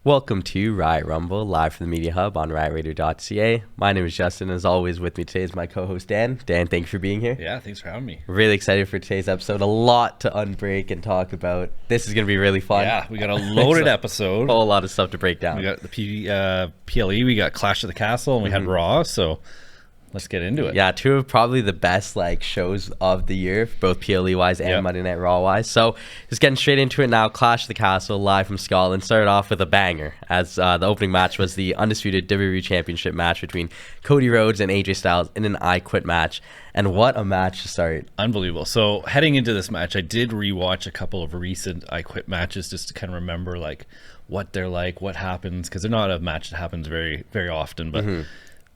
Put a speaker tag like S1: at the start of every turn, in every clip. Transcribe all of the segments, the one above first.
S1: Welcome to Riot Rumble, live from the Media Hub on riotradio.ca. My name is Justin. As always, with me today is my co-host, Dan. Dan, thank you for being here.
S2: Yeah, thanks for having me.
S1: Really excited for today's episode. A lot to unbreak and talk about. This is going to be really fun.
S2: Yeah, we got a loaded episode.
S1: A whole lot of stuff to break down.
S2: We got the PLE, we got Clash of the Castle, and we had Raw, so let's get into it.
S1: Yeah, two of probably the best shows of the year, both PLE-wise and Monday Night Raw-wise. So just getting straight into it now. Clash of the Castle, live from Scotland. Started off with a banger, as the opening match was the undisputed WWE Championship match between Cody Rhodes and AJ Styles in an I Quit match. And what a match to start.
S2: Unbelievable. So heading into this match, I did rewatch a couple of recent I Quit matches just to kind of remember what they're like, what happens, because they're not a match that happens very, very often, but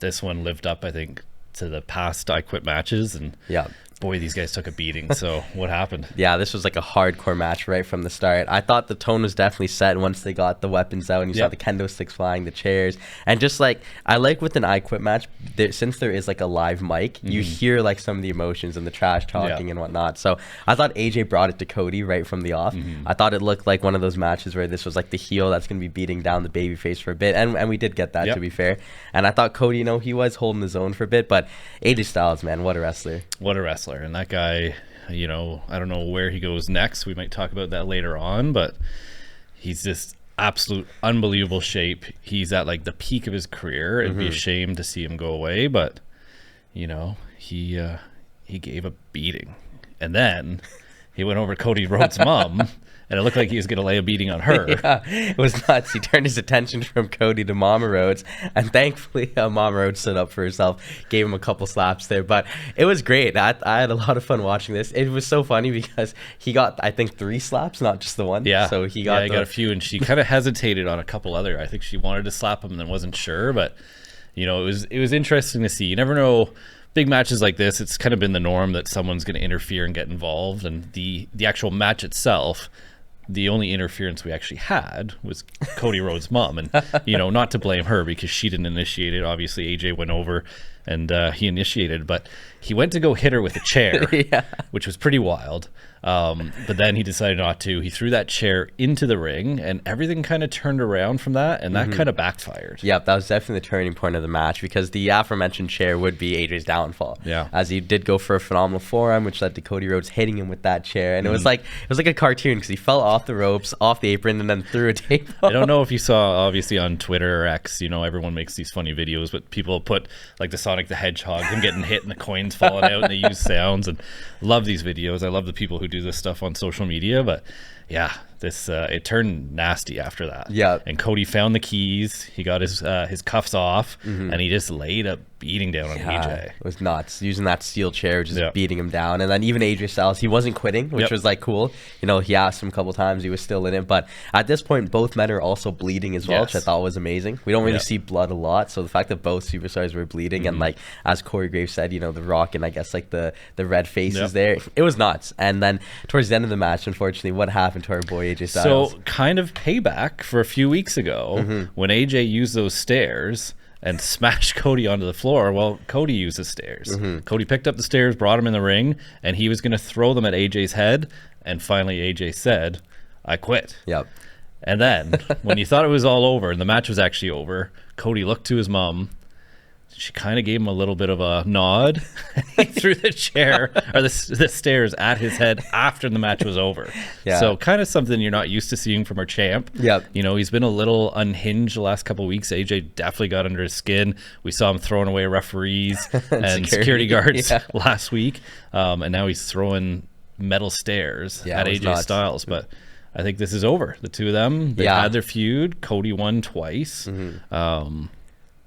S2: this one lived up, I think, to the past I Quit matches, and boy, these guys took a beating. So what happened?
S1: Yeah, this was like a hardcore match right from the start. I thought the tone was definitely set once they got the weapons out and you saw the kendo sticks flying, the chairs, and just I like with an I Quit match, since there is a live mic, you hear some of the emotions and the trash talking and whatnot. So I thought AJ brought it to Cody right from the off. I thought it looked like one of those matches where this was the heel that's going to be beating down the babyface for a bit, and we did get that, to be fair. And I thought Cody, he was holding his own for a bit, but AJ Styles, man, what a wrestler.
S2: What a wrestler. And that guy, I don't know where he goes next. We might talk about that later on, but he's just absolute unbelievable shape. He's at the peak of his career. It'd be a shame to see him go away, but he gave a beating. And then he went over to Cody Rhodes' mom, and it looked like he was going to lay a beating on her.
S1: Yeah, it was nuts. He turned his attention from Cody to Mama Rhodes, and thankfully Mama Rhodes stood up for herself, gave him a couple slaps there. But it was great. I had a lot of fun watching this. It was so funny because he got, I think, 3 slaps, not just the one.
S2: Yeah,
S1: so he got
S2: a few, and she kind of hesitated on a couple other. I think she wanted to slap him and then wasn't sure, but it was interesting to see. You never know. Big matches like this, it's kind of been the norm that someone's going to interfere and get involved, and the actual match itself, the only interference we actually had was Cody Rhodes' mom, and not to blame her because she didn't initiate it. Obviously AJ went over and he initiated, but he went to go hit her with a chair, which was pretty wild. But then he decided not to. He threw that chair into the ring, and everything kind of turned around from that, and that kind of backfired.
S1: Yeah, that was definitely the turning point of the match, because the aforementioned chair would be AJ's downfall. Yeah, as he did go for a phenomenal forearm, which led to Cody Rhodes hitting him with that chair, and it was like a cartoon, because he fell off the ropes, off the apron, and then threw a table.
S2: I don't know if you saw, obviously on Twitter or X, everyone makes these funny videos, but people put the Sonic the Hedgehog, him getting hit and the coins falling out, and they use sounds, and love these videos. I love the people who do this stuff on social media, but yeah, this it turned nasty after that. Yeah, and Cody found the keys. He got his cuffs off, and he just laid a beating down on AJ.
S1: It was nuts, using that steel chair, just beating him down. And then even AJ Styles, he wasn't quitting, which was cool. He asked him a couple times, he was still in it. But at this point, both men are also bleeding as well, which I thought was amazing. We don't really see blood a lot, so the fact that both superstars were bleeding, and as Corey Graves said, The Rock and I guess the red faces there, it was nuts. And then towards the end of the match, unfortunately, what happened to our boy AJ Styles?
S2: So kind of payback for a few weeks ago when AJ used those stairs and smashed Cody onto the floor. Well, Cody used the stairs. Cody picked up the stairs, brought him in the ring, and he was going to throw them at AJ's head, and finally AJ said, "I quit."
S1: Yep.
S2: And then when you thought it was all over and the match was actually over, Cody looked to his mom. She kind of gave him a little bit of a nod. He threw the chair or the stairs at his head after the match was over. Yeah. So kind of something you're not used to seeing from our champ. Yep. He's been a little unhinged the last couple of weeks. AJ definitely got under his skin. We saw him throwing away referees and security guards last week. And now he's throwing metal stairs at AJ Styles. But I think this is over. The two of them, they had their feud. Cody won twice.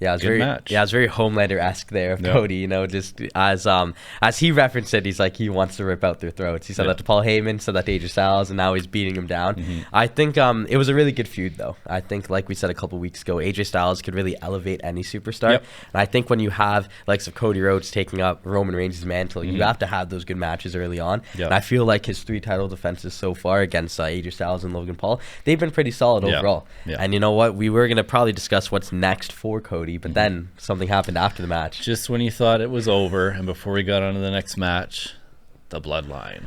S1: Yeah, it was very Homelander-esque there of Cody, just as he referenced it, he's he wants to rip out their throats. He said that to Paul Heyman, said that to AJ Styles, and now he's beating him down. I think it was a really good feud, though. I think, like we said a couple weeks ago, AJ Styles could really elevate any superstar. And I think when you have likes of Cody Rhodes taking up Roman Reigns' mantle, you have to have those good matches early on. And I feel like his 3 title defenses so far against AJ Styles and Logan Paul, they've been pretty solid overall. And you know what? We were going to probably discuss what's next for Cody, but then something happened after the match.
S2: Just when you thought it was over, and before we got on to the next match, the bloodline.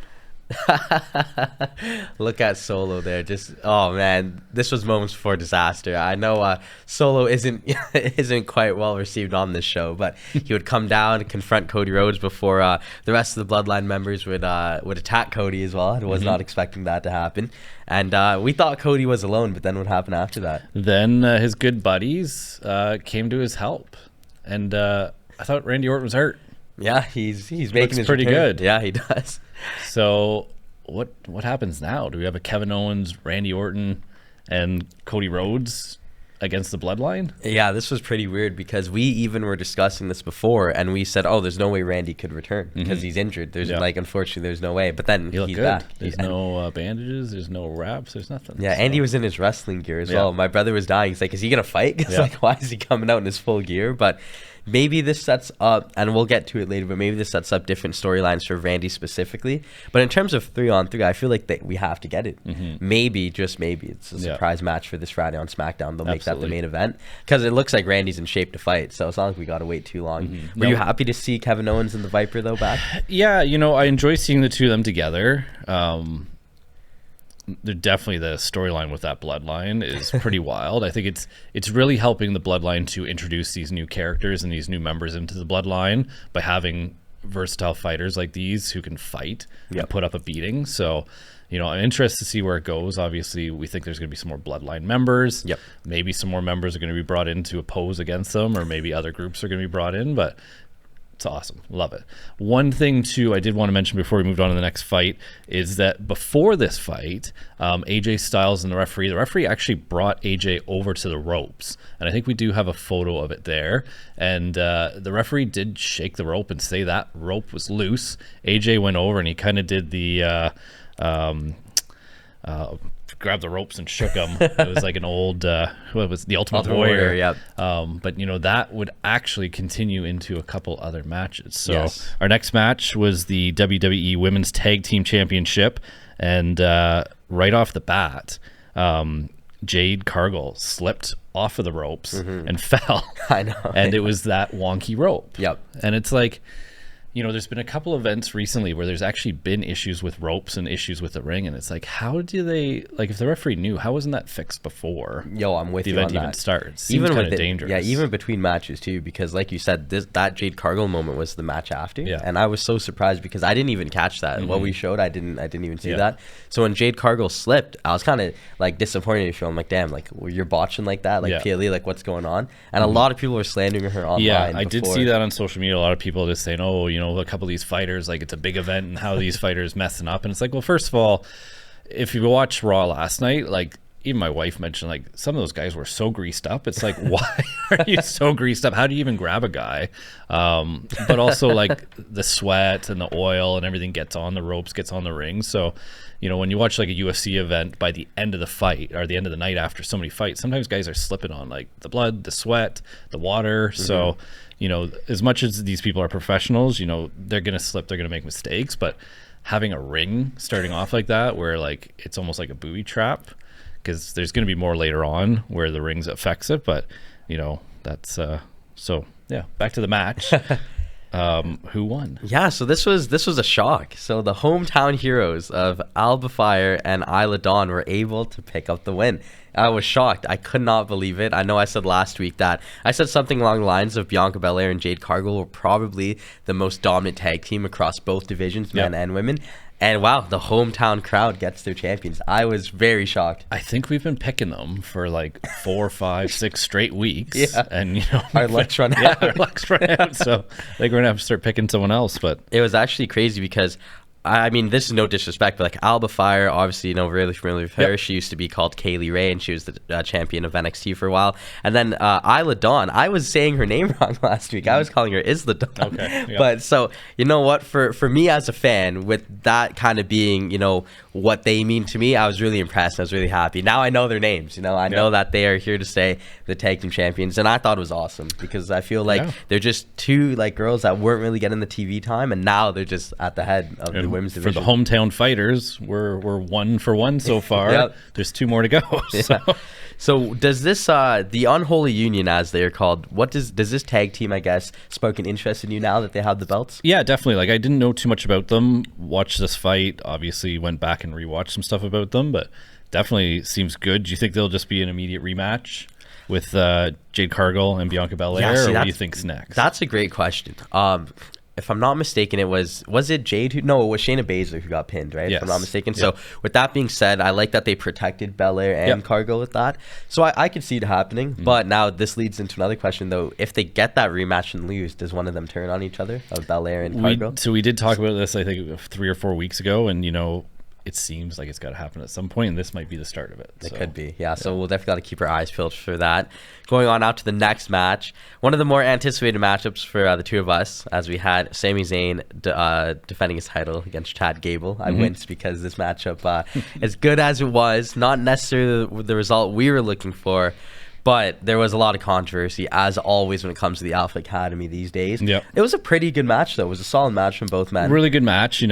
S1: Look at Solo there. Just, oh man, this was moments before disaster. I know Solo isn't quite well received on this show, but he would come down and confront Cody Rhodes before the rest of the Bloodline members would attack Cody as well. I was not expecting that to happen, and we thought Cody was alone. But then what happened after that?
S2: Then his good buddies came to his help, and I thought Randy Orton was hurt.
S1: Yeah, he's making his
S2: pretty
S1: return.
S2: good.
S1: Yeah, he does.
S2: So what happens now? Do we have a Kevin Owens, Randy Orton, and Cody Rhodes against the Bloodline?
S1: Yeah, this was pretty weird because we even were discussing this before, and we said, "Oh, there's no way Randy could return because he's injured. There's unfortunately, there's no way." But then he's back.
S2: There's no bandages. There's no wraps. There's nothing.
S1: Yeah, Andy was in his wrestling gear as well. My brother was dying. He's like, "Is he gonna fight?" Because like, why is he coming out in his full gear? But maybe this sets up, and we'll get to it later, but maybe this sets up different storylines for Randy specifically. But in terms of 3-on-3, I feel like that we have to get it. Maybe, just maybe, it's a surprise match for this Friday on SmackDown. They'll make that the main event because it looks like Randy's in shape to fight. So it's not like we got to wait too long. Were you happy to see Kevin Owens and the Viper, though, back?
S2: Yeah, I enjoy seeing the two of them together. They're definitely, the storyline with that Bloodline is pretty wild. I think it's really helping the Bloodline to introduce these new characters and these new members into the Bloodline by having versatile fighters like these who can fight and put up a beating. So, I'm interested to see where it goes. Obviously, we think there's going to be some more Bloodline members. Maybe some more members are going to be brought in to oppose against them, or maybe other groups are going to be brought in, but it's awesome. Love it. One thing, too, I did want to mention before we moved on to the next fight is that before this fight, AJ Styles and the referee actually brought AJ over to the ropes. And I think we do have a photo of it there. And the referee did shake the rope and say that rope was loose. AJ went over and he kind of did the grabbed the ropes and shook them. It was like an old what was the Ultimate Warrior. But that would actually continue into a couple other matches. So our next match was the WWE Women's Tag Team Championship, and right off the bat, Jade Cargill slipped off of the ropes and fell.
S1: I know.
S2: And it was that wonky rope. And it's like, there's been a couple events recently where there's actually been issues with ropes and issues with the ring, and it's like, how do they, like, if the referee knew, how wasn't that fixed before?
S1: I'm with you on that.
S2: The event even starts. Seems kind of dangerous.
S1: Yeah, even between matches too, because like you said, that Jade Cargill moment was the match after, and I was so surprised because I didn't even catch that. What we showed, I didn't even see that. So when Jade Cargill slipped, I was kind of like disappointed. I'm like, damn, like you're botching like that, like PLE, like what's going on? And a lot of people were slandering her online.
S2: Yeah, I did see that on social media. A lot of people just saying, oh, a couple of these fighters, like, it's a big event and how these fighters messing up. And it's like, well, first of all, if you watch Raw last night, like, even my wife mentioned, like, some of those guys were so greased up. It's like, why are you so greased up? How do you even grab a guy? But also, like, the sweat and the oil and everything gets on the ropes, gets on the ring. So, when you watch like a UFC event, by the end of the fight or the end of the night after so many fights, sometimes guys are slipping on like the blood, the sweat, the water. So, as much as these people are professionals, they're going to slip, they're going to make mistakes. But having a ring starting off like that, where like it's almost like a booby trap, because there's going to be more later on where the rings affects it. But, that's so, yeah, back to the match. Who won?
S1: Yeah, so this was a shock. So the hometown heroes of Alba Fire and Isla Dawn were able to pick up the win. I was shocked. I could not believe it. I know I said last week that I said something along the lines of Bianca Belair and Jade Cargill were probably the most dominant tag team across both divisions, men and women. And wow, the hometown crowd gets their champions. I was very shocked.
S2: I think we've been picking them for like 4, 5, 6 straight weeks. And
S1: our luck's run out.
S2: Our luck's run out. So I think we're gonna have to start picking someone else. But
S1: it was actually crazy because, I mean, this is no disrespect, but like Alba Fire, obviously, really familiar with her. She used to be called Kaylee Ray, and she was the champion of NXT for a while. And then Isla Dawn, I was saying her name wrong last week. I was calling her Isla Dawn. But so, you know what? For me as a fan, with that kind of being, what they mean to me, I was really impressed. I was really happy. Now I know their names. I know that they are here to stay, the tag team champions. And I thought it was awesome because I feel like they're just two like girls that weren't really getting the TV time, and now they're just at the head of the women's division.
S2: For the hometown fighters, we're 1 for 1 so far. Yep. There's 2 more to go.
S1: So does this the unholy union, as they're called, does this tag team, I guess, spark an interest in you now that they have the belts?
S2: Yeah, definitely. Like, I didn't know too much about them. Watched this fight, obviously went back and rewatched some stuff about them, but definitely seems good. Do you think they'll just be an immediate rematch with Jade Cargill and Bianca Belair, or what do you think's next?
S1: That's a great question. If I'm not mistaken, it was it Jade who? No, it was Shayna Baszler who got pinned, right? Yes. If I'm not mistaken. Yep. So with that being said, I like that they protected Belair and Cargill with that. So I could see it happening. But now this leads into another question, though. If they get that rematch and lose, does one of them turn on each other, of Belair and Cargill?
S2: So we did talk about this, I think, 3 or 4 weeks ago, and it seems like it's got to happen at some point, and this might be the start of it.
S1: It could be, yeah. So we'll definitely got to keep our eyes peeled for that. Going on out to the next match, one of the more anticipated matchups for the two of us, as we had Sami Zayn defending his title against Chad Gable. I winced because this matchup, as good as it was, not necessarily the result we were looking for, but there was a lot of controversy, as always, when it comes to the Alpha Academy these days. Yep. It was a pretty good match, though. It was a solid match from both men.
S2: Really good match,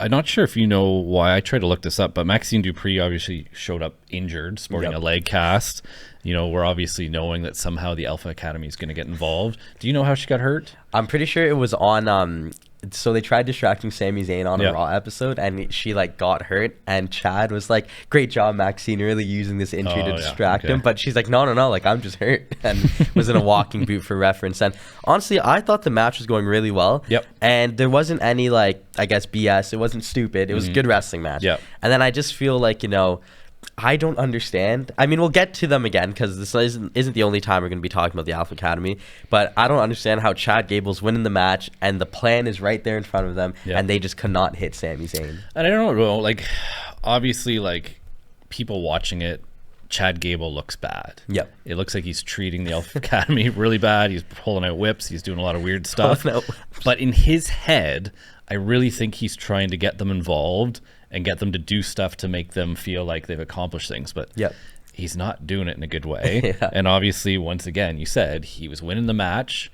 S2: I'm not sure if you know why. I tried to look this up, but Maxine Dupree obviously showed up injured, sporting a leg cast. We're obviously knowing that somehow the Alpha Academy is going to get involved. Do you know how she got hurt?
S1: I'm pretty sure it was on so they tried distracting Sami Zayn on a Raw episode, and she got hurt, and Chad was like, great job, Maxine, really using this injury to distract him. But she's like, no, like, I'm just hurt, and was in a walking boot for reference. And honestly, I thought the match was going really well. And there wasn't any, I guess, BS. It wasn't stupid. It was a good wrestling match. And then I just feel like, I don't understand. I mean, we'll get to them again, because this isn't the only time we're going to be talking about the Alpha Academy. But I don't understand how Chad Gable's winning the match, and the plan is right there in front of them, and they just cannot hit Sami Zayn.
S2: And I don't know, obviously, people watching it, Chad Gable looks bad. It looks like he's treating the Alpha Academy really bad. He's pulling out whips. He's doing a lot of weird stuff. But in his head, I really think he's trying to get them involved and get them to do stuff to make them feel like they've accomplished things. But he's not doing it in a good way. And obviously, once again, you said he was winning the match.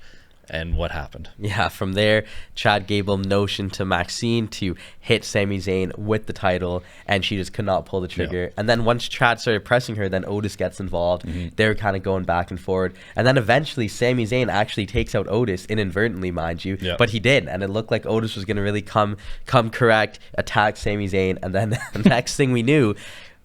S2: And what happened? From there, Chad Gable notioned to Maxine to hit Sami Zayn with the title, and she just could not pull the trigger. And then once Chad started pressing her, then Otis gets involved. They're kind of going back and forward. And then eventually, Sami Zayn actually takes out Otis, inadvertently, mind you. But he did, and it looked like Otis was going to really come correct, attack Sami Zayn. And then the next thing we knew,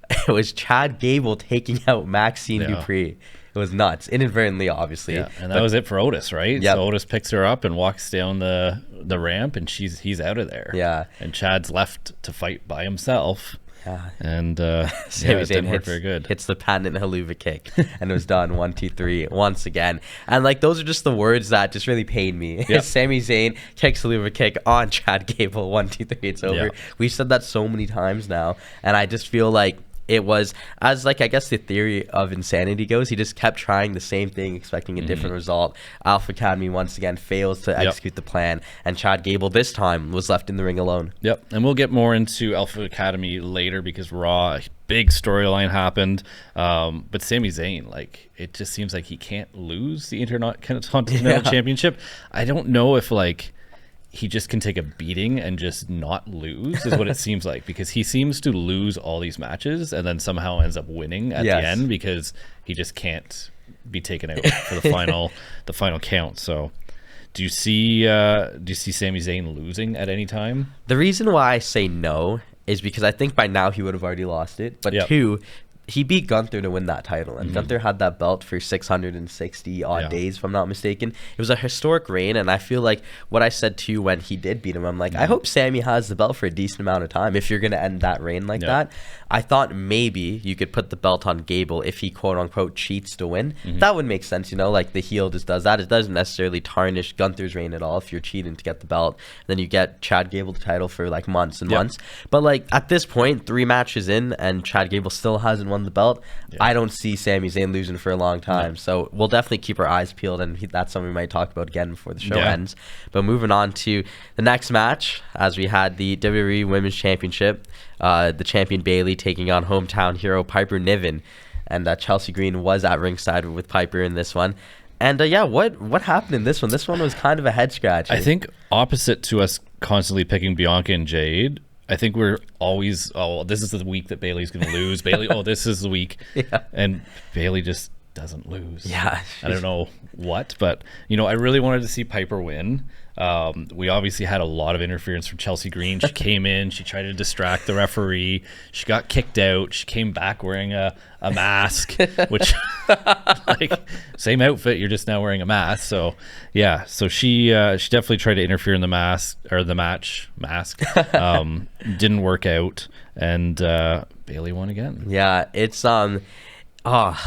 S2: it was Chad Gable taking out Maxine Dupree. It was nuts, inadvertently, obviously. And that was it for Otis, right? So Otis picks her up and walks down the ramp, and he's out of there. And Chad's left to fight by himself. And
S1: Sami Zayn hits the patent haluva kick, and it was done. 1, 2, 3 once again. And those are just the words that just really pained me. Sami Zayn kicks haluva kick on Chad Gable. 1, 2, 3. It's over. We've said that so many times now, and I just feel like it was, as I guess the theory of insanity goes, he just kept trying the same thing, expecting a different result. Alpha Academy once again fails to execute the plan, and Chad Gable this time was left in the ring alone.
S2: And we'll get more into Alpha Academy later, because Raw, big storyline happened. But Sami Zayn, it just seems like he can't lose the Intercontinental Championship. I don't know if he just can take a beating and just not lose, is what it seems like, because he seems to lose all these matches and then somehow ends up winning at the end, because he just can't be taken out for the final count. So do you see Sami Zayn losing at any time?
S1: The reason why I say no is because I think by now he would have already lost it. But two, he beat Gunther to win that title, and Gunther had that belt for 660 odd days, if I'm not mistaken. It was a historic reign, and I feel like what I said to you when he did beat him, I'm like, I hope Sammy has the belt for a decent amount of time if you're going to end that reign like that. I thought maybe you could put the belt on Gable if he quote-unquote cheats to win. That would make sense, the heel just does that. It doesn't necessarily tarnish Gunther's reign at all if you're cheating to get the belt. Then you get Chad Gable the title for months and months. But at this point, 3 matches in, and Chad Gable still hasn't won the belt. I don't see Sami Zayn losing for a long time. So we'll definitely keep our eyes peeled, and that's something we might talk about again before the show ends. But moving on to the next match, as we had the WWE Women's Championship, the champion Bayley taking on hometown hero Piper Niven, and Chelsea Green was at ringside with Piper in this one. And what happened in this one? This one was kind of a head scratcher.
S2: I think opposite to us constantly picking Bianca and Jade. I think we're always, this is the week that Bailey's going to lose. Bailey, this is the week.
S1: Yeah.
S2: And Bailey just doesn't lose.
S1: Yeah.
S2: I don't know what, but, I really wanted to see Piper win. We obviously had a lot of interference from Chelsea Green. She came in, she tried to distract the referee. She got kicked out. She came back wearing a mask, which same outfit, you're just now wearing a mask. So yeah, so she definitely tried to interfere in the match. Didn't work out, and Bailey won again.
S1: Yeah, it's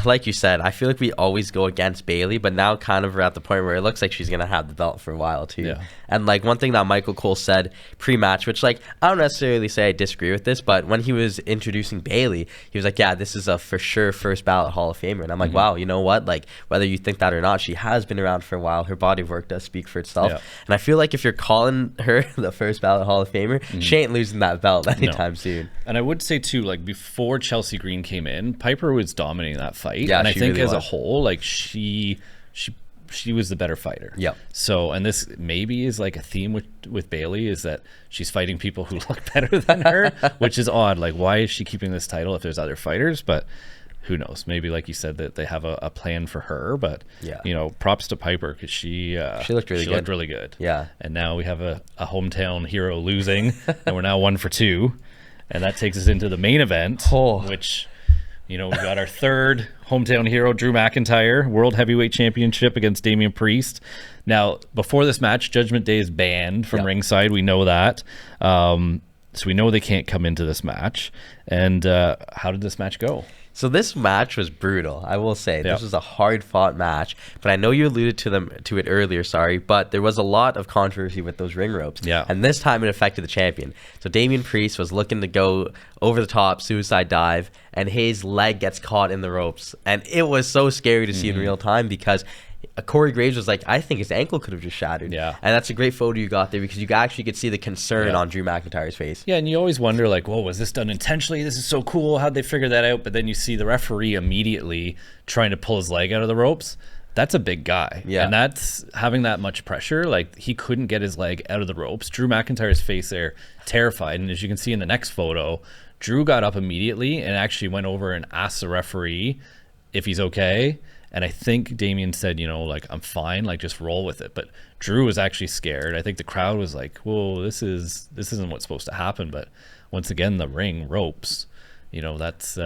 S1: like you said, I feel like we always go against Bailey, but now kind of we're at the point where it looks like she's going to have the belt for a while too.
S2: Yeah.
S1: And one thing that Michael Cole said pre-match, which I don't necessarily say I disagree with this, but when he was introducing Bailey, he was like, yeah, this is a for sure first ballot Hall of Famer. And I'm like, wow, you know what? Whether you think that or not, she has been around for a while. Her body of work does speak for itself. Yeah. And I feel like if you're calling her the first ballot Hall of Famer, she ain't losing that belt anytime soon.
S2: And I would say too, before Chelsea Green came in, Piper was dominating that fight.
S1: Yeah,
S2: and I think
S1: really
S2: as a whole, she was the better fighter.
S1: Yeah.
S2: So, and this maybe is a theme with Bailey, is that she's fighting people who look better than her, which is odd. Why is she keeping this title if there's other fighters? But who knows? Maybe, like you said, that they have a plan for her. But props to Piper, because she looked really good.
S1: Yeah.
S2: And now we have a hometown hero losing, and we're now 1 for 2, and that takes us into the main event, which. We got our third hometown hero, Drew McIntyre, World Heavyweight Championship against Damian Priest. Now, before this match, Judgment Day is banned from ringside. We know that. So we know they can't come into this match. And how did this match go?
S1: So this match was brutal, I will say. This was a hard-fought match, but I know you alluded to it earlier, but there was a lot of controversy with those ring ropes.
S2: Yeah.
S1: And this time it affected the champion. So Damian Priest was looking to go over the top, suicide dive, and his leg gets caught in the ropes. And it was so scary to see in real time, because Corey Graves was like, I think his ankle could have just shattered.
S2: Yeah.
S1: And that's a great photo you got there, because you actually could see the concern on Drew McIntyre's face.
S2: Yeah, and you always wonder, whoa, was this done intentionally? This is so cool. How'd they figure that out? But then you see the referee immediately trying to pull his leg out of the ropes. That's a big guy. Yeah. And that's having that much pressure. He couldn't get his leg out of the ropes. Drew McIntyre's face there, terrified. And as you can see in the next photo, Drew got up immediately and actually went over and asked the referee if he's okay. And I think Damian said, I'm fine, just roll with it. But Drew was actually scared. I think the crowd was like, whoa, this isn't what's supposed to happen. But once again, the ring ropes, that's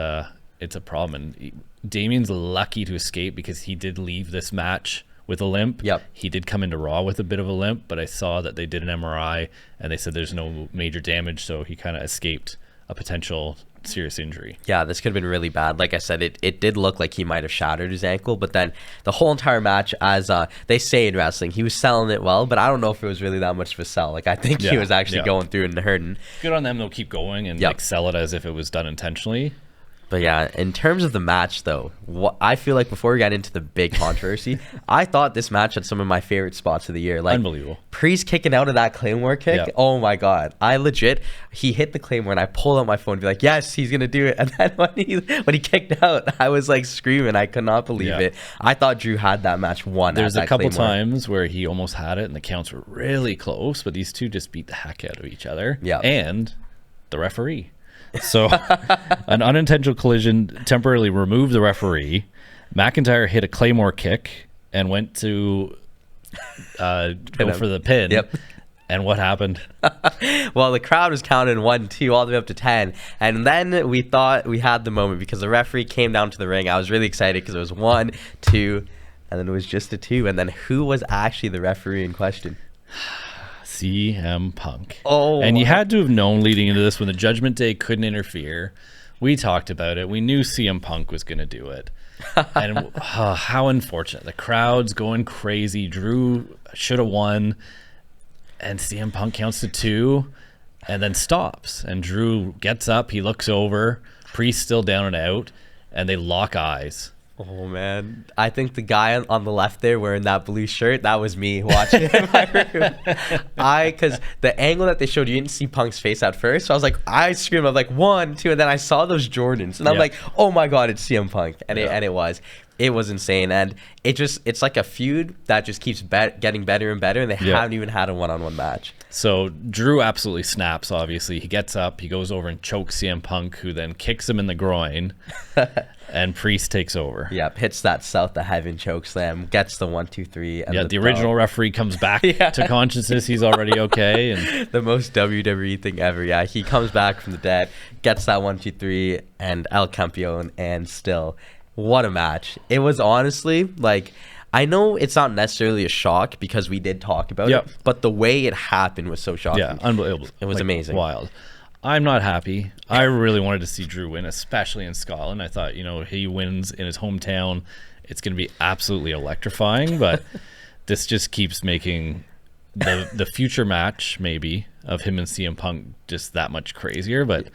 S2: it's a problem. And Damian's lucky to escape, because he did leave this match with a limp.
S1: Yep.
S2: He did come into Raw with a bit of a limp, but I saw that they did an MRI and they said there's no major damage, so he kind of escaped a potential serious injury.
S1: Yeah, this could have been really bad. Like I said, it did look like he might have shattered his ankle, but then the whole entire match, as they say in wrestling, he was selling it well, but I don't know if it was really that much of a sell. I think he was actually going through and hurting.
S2: Good on them, they'll keep going and sell it as if it was done intentionally.
S1: But yeah, in terms of the match, though, I feel like before we got into the big controversy, I thought this match had some of my favorite spots of the year.
S2: Unbelievable.
S1: Priest kicking out of that Claymore kick. Yeah. Oh my God. He hit the Claymore, and I pulled out my phone and be like, yes, he's going to do it. And then when he kicked out, I was screaming. I could not believe it. I thought Drew had that match won.
S2: There's a couple times where he almost had it and the counts were really close, but these two just beat the heck out of each other.
S1: Yeah.
S2: And the referee. So an unintentional collision temporarily removed the referee. McIntyre hit a Claymore kick and went to go for the pin.
S1: Yep.
S2: And what happened?
S1: Well, the crowd was counting 1, 2, all the way up to 10. And then we thought we had the moment, because the referee came down to the ring. I was really excited because it was 1, 2, and then it was just a 2. And then who was actually the referee in question?
S2: CM Punk.
S1: Oh,
S2: and you had to have known leading into this, when the Judgment Day couldn't interfere. We talked about it. We knew CM Punk was going to do it. And how unfortunate. The crowd's going crazy. Drew should have won. And CM Punk counts to 2 and then stops. And Drew gets up. He looks over. Priest still down and out. And they lock eyes.
S1: Oh, man. I think the guy on the left there wearing that blue shirt, that was me watching it in my room. Because the angle that they showed, you didn't see Punk's face at first. So I was like, I screamed. I was like, 1, 2. And then I saw those Jordans. And I'm like, oh, my God, it's CM Punk. And it was. It was insane. And it's like a feud that just keeps getting better and better. And they haven't even had a one-on-one match.
S2: So Drew absolutely snaps, obviously. He gets up, he goes over and chokes CM Punk, who then kicks him in the groin, and Priest takes over.
S1: Yeah, hits that South of Heaven choke slam, gets the 1, 2, 3. And
S2: the original referee comes back to consciousness. He's already okay. And
S1: the most WWE thing ever. Yeah, he comes back from the dead, gets that 1, 2, 3, and El Campeon, and still, what a match. It was honestly, like... I know it's not necessarily a shock because we did talk about it, but the way it happened was so shocking.
S2: Yeah, unbelievable.
S1: It was amazing.
S2: Wild. I'm not happy. I really wanted to see Drew win, especially in Scotland. I thought, he wins in his hometown. It's going to be absolutely electrifying, but this just keeps making the future match, maybe, of him and CM Punk just that much crazier, but...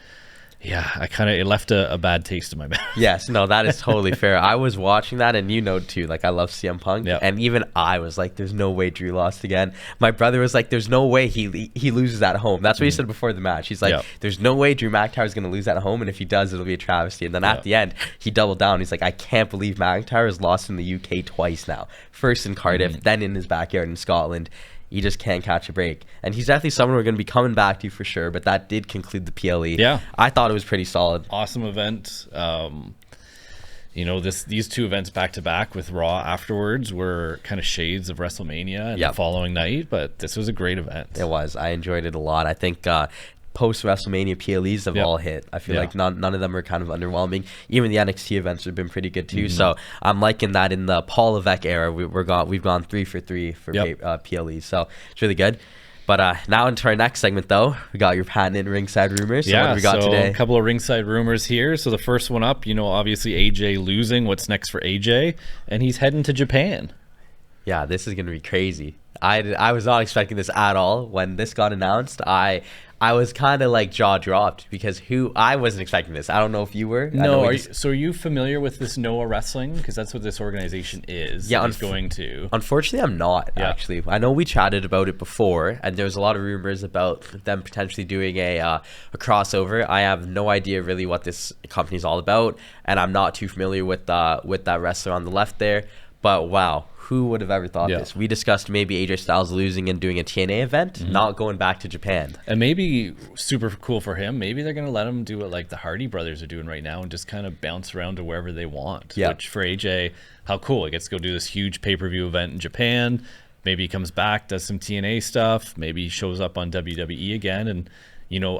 S2: Yeah, it left a bad taste in my mouth.
S1: Yes, no, that is totally fair. I was watching that, and too, like, I love CM Punk, and even I was like, there's no way Drew lost again. My brother was like, there's no way he loses at home. That's what he said before the match. He's like, there's no way Drew McIntyre is going to lose at home, and if he does, it'll be a travesty. And then at the end, he doubled down. He's like, I can't believe McIntyre has lost in the UK twice now. First in Cardiff, then in his backyard in Scotland. You just can't catch a break. And he's definitely someone we're going to be coming back to for sure, but that did conclude the PLE.
S2: Yeah.
S1: I thought it was pretty solid.
S2: Awesome event. These two events back to back with Raw afterwards were kind of shades of WrestleMania and the following night, but this was a great event.
S1: It was. I enjoyed it a lot. I think post WrestleMania PLEs have all hit. I feel like none of them are kind of underwhelming. Even the NXT events have been pretty good too. So I'm liking that in the Paul Levesque era. We've gone 3 for 3 for PLEs. So it's really good. But now into our next segment, though. We got your patented Ringside Rumors. So what do we got today?
S2: A couple of Ringside Rumors here. So the first one up, obviously AJ losing. What's next for AJ? And he's heading to Japan.
S1: Yeah, this is going to be crazy. I was not expecting this at all. When this got announced, I was kind of like jaw dropped because I wasn't expecting this. I don't know if you were.
S2: No. Are you familiar with this Noah Wrestling? Because that's what this organization is. Yeah, he's going to.
S1: Unfortunately, I'm not actually. I know we chatted about it before, and there was a lot of rumors about them potentially doing a crossover. I have no idea really what this company is all about, and I'm not too familiar with that wrestler on the left there. But wow. Who would have ever thought this? We discussed maybe AJ Styles losing and doing a TNA event, not going back to Japan.
S2: And maybe super cool for him. Maybe they're going to let him do what like the Hardy Brothers are doing right now and just kind of bounce around to wherever they want. Yeah. Which for AJ, how cool. He gets to go do this huge pay-per-view event in Japan. Maybe he comes back, does some TNA stuff. Maybe he shows up on WWE again. And,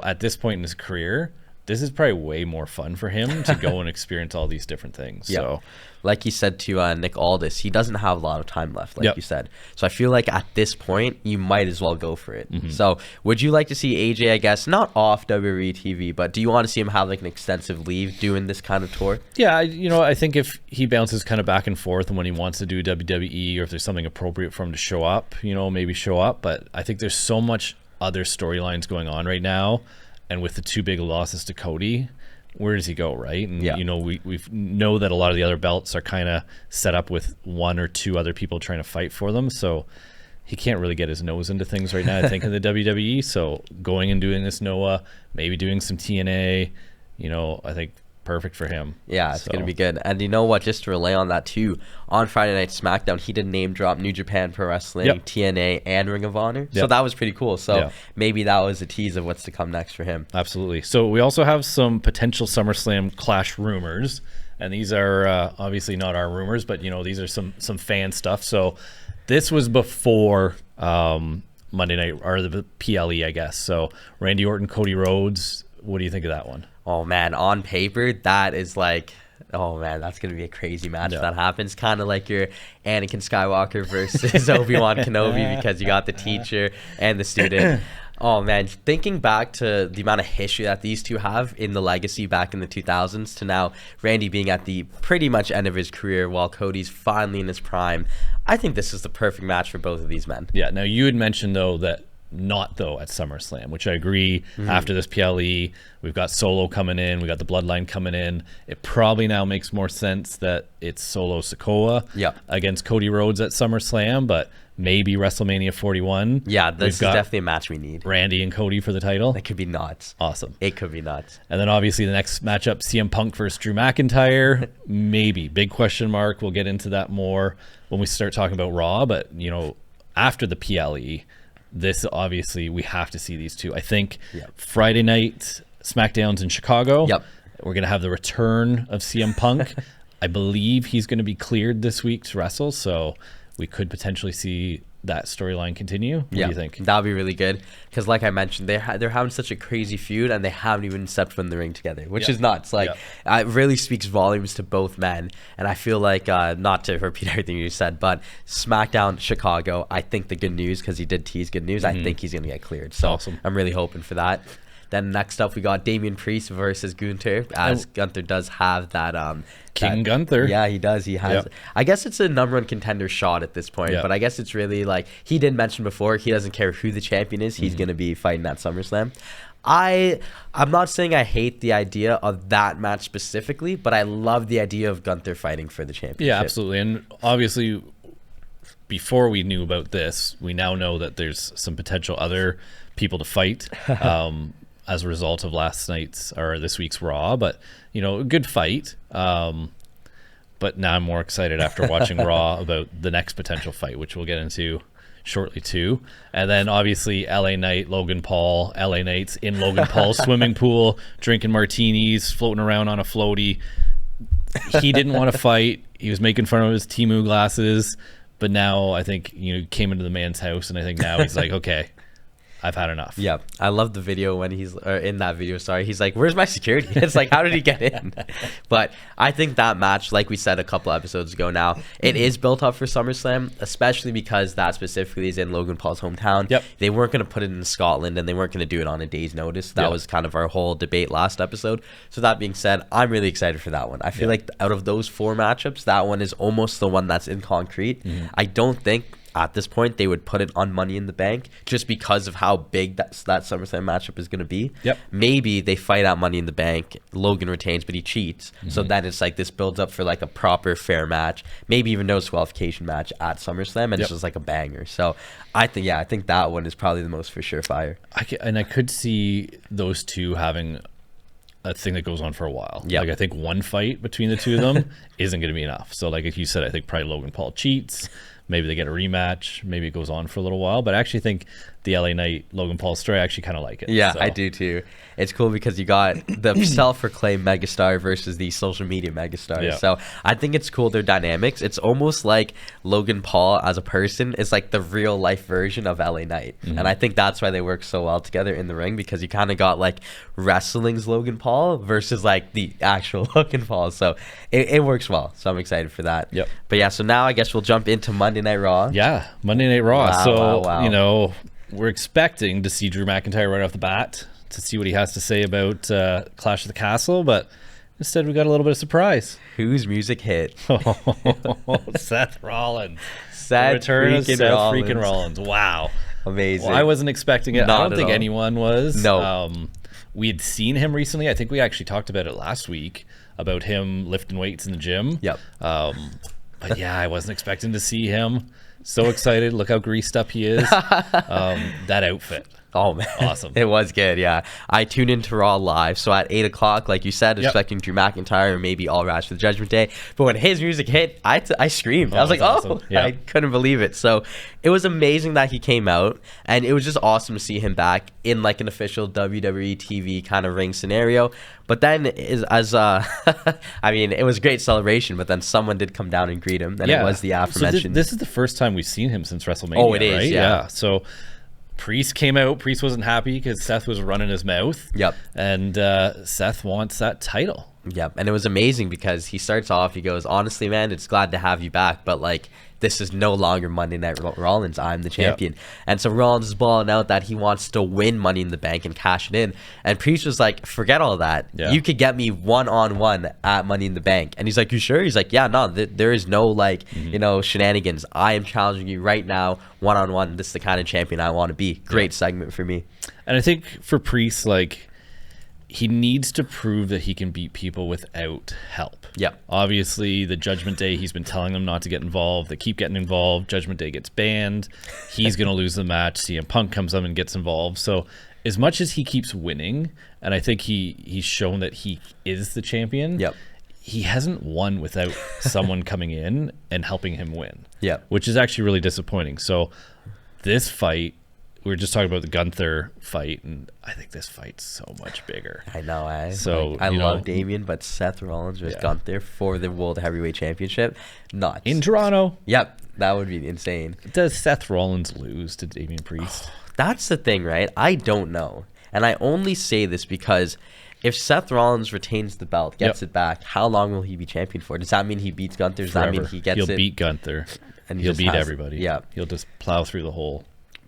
S2: at this point in his career, this is probably way more fun for him to go and experience all these different things. Yeah. So,
S1: like he said to Nick Aldis, he doesn't have a lot of time left, like you said. So I feel like at this point, you might as well go for it. So would you like to see AJ, I guess, not off WWE TV, but do you want to see him have like an extensive leave doing this kind of tour?
S2: Yeah, I think if he bounces kind of back and forth and when he wants to do WWE or if there's something appropriate for him to show up, maybe show up. But I think there's so much other storylines going on right now. And with the two big losses to Cody, where does he go, right? And, we know that a lot of the other belts are kind of set up with one or two other people trying to fight for them. So he can't really get his nose into things right now, I think, in the WWE. So going and doing this Noah, maybe doing some TNA, I think perfect for him.
S1: Yeah, it's going to be good. And you know what? Just to relay on that too, on Friday Night SmackDown, he did name drop New Japan Pro Wrestling, TNA, and Ring of Honor. So that was pretty cool. So maybe that was a tease of what's to come next for him.
S2: Absolutely. So we also have some potential SummerSlam Clash rumors. And these are obviously not our rumors, but, these are some fan stuff. So this was before Monday Night, or the PLE, I guess. So Randy Orton, Cody Rhodes. What do you think of that one?
S1: Oh, man, on paper, that is like, oh, man, that's going to be a crazy match if that happens. Kind of like your Anakin Skywalker versus Obi-Wan Kenobi because you got the teacher and the student. Oh, man, thinking back to the amount of history that these two have in the legacy back in the 2000s to now Randy being at the pretty much end of his career while Cody's finally in his prime, I think this is the perfect match for both of these men.
S2: Yeah, now you had mentioned, though, that not though at SummerSlam, which I agree. After this PLE, we've got Solo coming in, we got the Bloodline coming in. It probably now makes more sense that it's Solo Sikoa against Cody Rhodes at SummerSlam, but maybe WrestleMania 41.
S1: Yeah, this is definitely a match we need.
S2: Randy and Cody for the title.
S1: That could be nuts.
S2: Awesome.
S1: It could be nuts.
S2: And then obviously the next matchup, CM Punk versus Drew McIntyre. Maybe. Big question mark. We'll get into that more when we start talking about Raw, but after the PLE, this obviously we have to see these two. I think Friday night SmackDown's in Chicago. We're going to have the return of CM Punk. I believe he's going to be cleared this week to wrestle, so we could potentially see that storyline continue. What do you think?
S1: That would be really good, because like I mentioned, they're having such a crazy feud, and they haven't even stepped foot in the ring together, which is nuts. Like, it really speaks volumes to both men, and I feel like, not to repeat everything you said, but SmackDown Chicago, I think the good news, because he did tease good news, I think he's going to get cleared. So I'm really hoping for that. Then next up, we got Damian Priest versus Gunther, as Gunther does have that
S2: King Gunther.
S1: Yeah, he does. He has. I guess it's a number one contender shot at this point, but I guess it's really like he did mention before, he doesn't care who the champion is. He's going to be fighting at SummerSlam. I'm not saying I hate the idea of that match specifically, but I love the idea of Gunther fighting for the championship.
S2: Yeah, absolutely. And obviously, before we knew about this, we now know that there's some potential other people to fight. As a result of last night's or this week's Raw, but you know, a good fight. But now I'm more excited after watching Raw about the next potential fight, which we'll get into shortly too. And then obviously LA Knight, Logan Paul. LA Knight's in Logan Paul's swimming pool, drinking martinis, floating around on a floaty. He didn't want to fight. He was making fun of his Temu glasses, but now I think, you know, came into the man's house, and I think now he's like, okay, I've had enough. Yeah,
S1: I love the video when he's in that video. Sorry, he's like, "Where's my security?" It's like, how did he get in? But I think that match, like we said a couple episodes ago, now it is built up for SummerSlam, especially because that specifically is in Logan Paul's hometown. They weren't going to put it in Scotland, and they weren't going to do it on a day's notice. That was kind of our whole debate last episode. So that being said, I'm really excited for that one. I feel like out of those 4 matchups, that one is almost the one that's in concrete. I don't think at this point they would put it on Money in the Bank, just because of how big that SummerSlam matchup is going to be. Maybe they fight out Money in the Bank, Logan retains, but he cheats. So then it's like this builds up for like a proper fair match, maybe even no disqualification match at SummerSlam, and it's just like a banger. So I think that one is probably the most for sure fire.
S2: I could see those two having a thing that goes on for a while. Like, I think one fight between the two of them isn't going to be enough. So like if you said, I think probably Logan Paul cheats. Maybe they get a rematch. Maybe it goes on for a little while. But I actually think the LA Knight Logan Paul story, I actually kind of like it.
S1: Yeah, so. I do too. It's cool because you got the self-proclaimed megastar versus the social media megastar. So I think it's cool, their dynamics. It's almost like Logan Paul as a person is like the real life version of LA Knight. And I think that's why they work so well together in the ring, because you kind of got like wrestling's Logan Paul versus like the actual Logan Paul. So it works well. So I'm excited for that. But yeah, so now I guess we'll jump into Monday Night Raw.
S2: Yeah, Monday Night Raw. You know, we're expecting to see Drew McIntyre right off the bat to see what he has to say about Clash of the Castle, but instead we got a little bit of surprise.
S1: Whose music hit?
S2: Seth Rollins.
S1: Seth
S2: freaking Rollins. Wow.
S1: Amazing.
S2: Well, I wasn't expecting it. I don't think anyone was.
S1: No.
S2: We had seen him recently. I think we actually talked about it last week, about him lifting weights in the gym. But yeah, I wasn't expecting to see him. So excited. Look how greased up he is. That outfit.
S1: Oh, man.
S2: Awesome.
S1: It was good, yeah. I tuned into Raw live. So at 8 o'clock, like you said, expecting Drew McIntyre or maybe All Rise for the Judgment Day. But when his music hit, I screamed. I was like,
S2: awesome.
S1: I couldn't believe it. So it was amazing that he came out. And it was just awesome to see him back in like an official WWE TV kind of ring scenario. But then, I mean, it was a great celebration, but then someone did come down and greet him. And it was the aforementioned.
S2: So this is the first time we've seen him since WrestleMania.
S1: Oh, it is,
S2: right?
S1: yeah.
S2: So Priest came out. Priest wasn't happy because Seth was running his mouth. And Seth wants that title.
S1: And it was amazing because he starts off, he goes, honestly, man, it's glad to have you back, but like, this is no longer Monday Night Rollins. I'm the champion. And so Rollins is balling out that he wants to win Money in the Bank and cash it in. And Priest was like, forget all that. You could get me one-on-one at Money in the Bank. And he's like, you sure? He's like, yeah, no, there is no like, you know, shenanigans. I am challenging you right now, one-on-one. This is the kind of champion I want to be. Great segment for me.
S2: And I think for Priest, like, he needs to prove that he can beat people without help. Obviously, the Judgment Day, he's been telling them not to get involved. They keep getting involved. Judgment Day gets banned. He's going to lose the match. CM Punk comes up and gets involved. So as much as he keeps winning, and I think he's shown that he is the champion, he hasn't won without someone coming in and helping him win, which is actually really disappointing. So this fight we were just talking about the Gunther fight, and I think this fight's so much bigger.
S1: I know.
S2: So
S1: like, I love Damian, but Seth Rollins versus Gunther for the World Heavyweight Championship, nuts.
S2: In Toronto.
S1: Yep, that would be insane.
S2: Does Seth Rollins lose to Damian Priest?
S1: That's the thing, right? I don't know. And I only say this because if Seth Rollins retains the belt, gets it back, how long will he be champion for? Does that mean he beats Gunther? Does that mean he gets
S2: He'll beat Gunther. And he'll beat everybody. Yeah. He'll just plow through the whole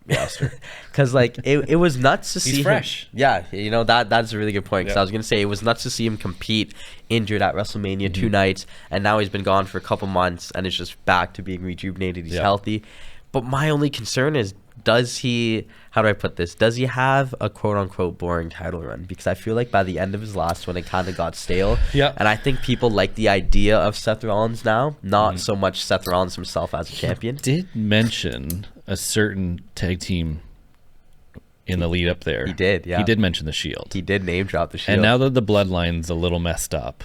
S2: roster.
S1: Because, like, it was nuts to see
S2: He's fresh.
S1: him. Yeah, you know, that's a really good point. Because I was going to say, it was nuts to see him compete injured at WrestleMania 2 nights. And now he's been gone for a couple months. And it's just back to being rejuvenated. He's healthy. But my only concern is, does he, how do I put this? Does he have a quote-unquote boring title run? Because I feel like by the end of his last one, it kind of got stale. Yeah. And I think people like the idea of Seth Rollins now, not so much Seth Rollins himself as a champion.
S2: Did mention a certain tag team in the lead up there.
S1: He did, yeah.
S2: He did mention the Shield.
S1: He did name drop the Shield.
S2: And now that the bloodline's a little messed up,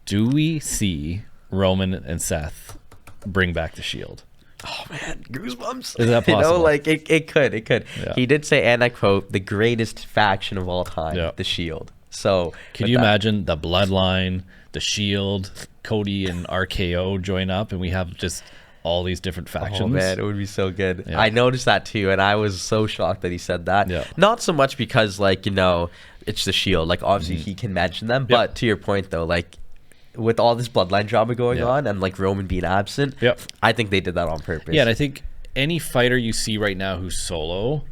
S2: do we see Roman and Seth bring back the Shield?
S1: Oh man, goosebumps.
S2: Is that possible?
S1: You know, like it could. Yeah. He did say, and I quote, the greatest faction of all time, the Shield. So
S2: can you imagine the Bloodline, the Shield, Cody and RKO join up, and we have just all these different factions?
S1: Oh man, it would be so good. I noticed that too, and I was so shocked that he said that. Not so much because, like, you know, it's the Shield. Like, obviously he can mention them, but to your point though, like, with all this bloodline drama going on and like Roman being absent, I think they did that on purpose.
S2: Yeah, and I think any fighter you see right now who's solo